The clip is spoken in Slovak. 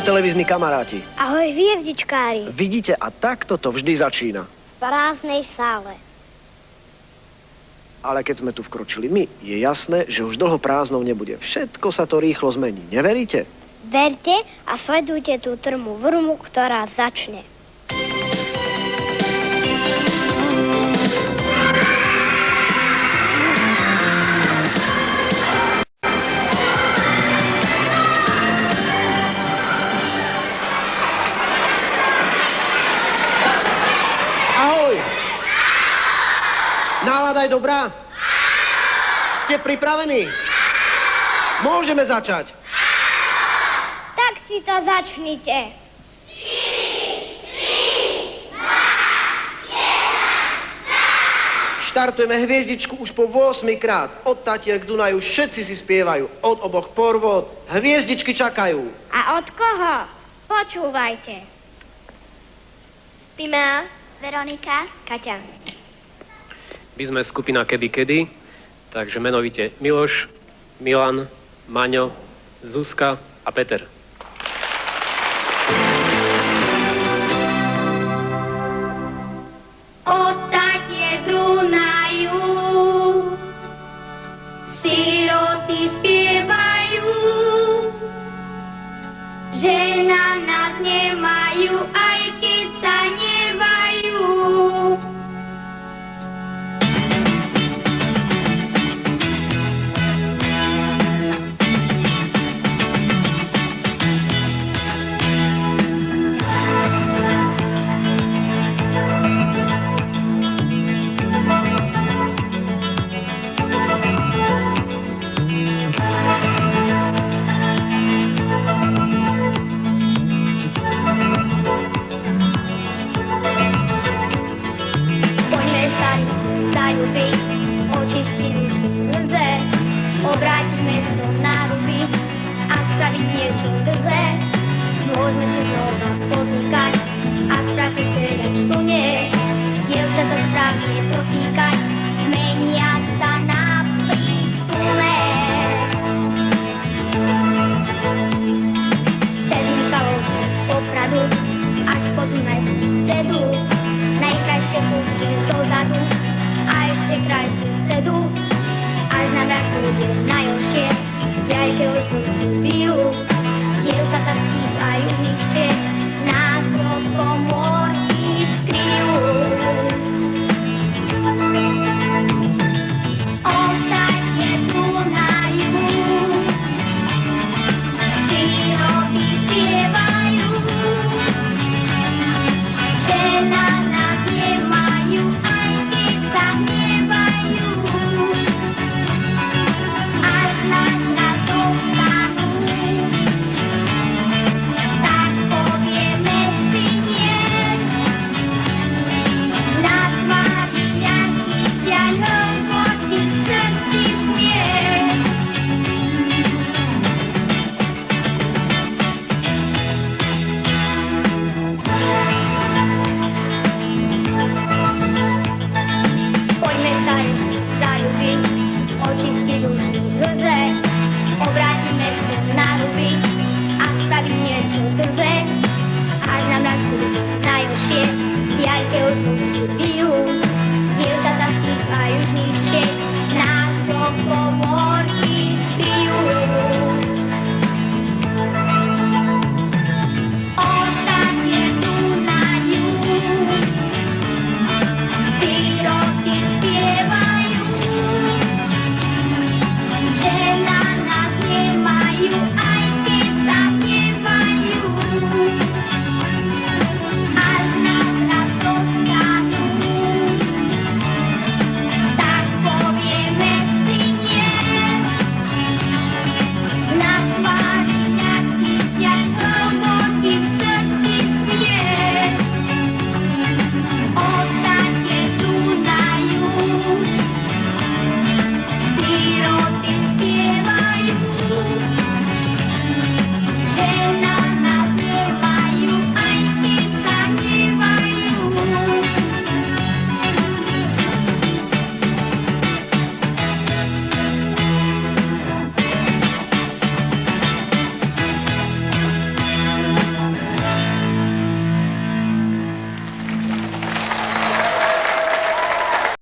televízni kamaráti. Ahoj, hviezdičkári. Vidíte, a takto to vždy začína. V prázdnej sále. Ale keď sme tu vkročili my, je jasné, že už dlho prázdnou nebude. Všetko sa to rýchlo zmení. Neveríte? Verte a sledujte tú trmu vrmu, ktorá začne. Nálada je dobrá? Ste pripravení? Môžeme začať. Tak si to začnite. Štartujeme hviezdičku už po 8 krát. Od Tatier k Dunaju všetci si spievajú. Od oboch porvod. Hviezdičky čakajú. A od koho? Počúvajte. Timea, Veronika, Kaťa. My sme skupina Kedy Kedy, takže menovite Miloš, Milan, Maňo, Zuzka a Peter. od Tatie Dunaju siroty spievajú, že na nás nemajú, aj keď sa nevajú. Obrátiť mesto na ruby a spraviť niečo drzé. Môžeme si znova podnikať a spraviť srdečku nie. Dievča sa správne dotýkať, zmenia sa na prítulné. Cez Michalovce, Popradu, až po Dunajskú stredu. Najkrajšie sú vždy zozadu a ešte krajšie spredu. Až nám raz bude najhoršie, diaľke už budúci pijú, dievčatá spívajú vždy.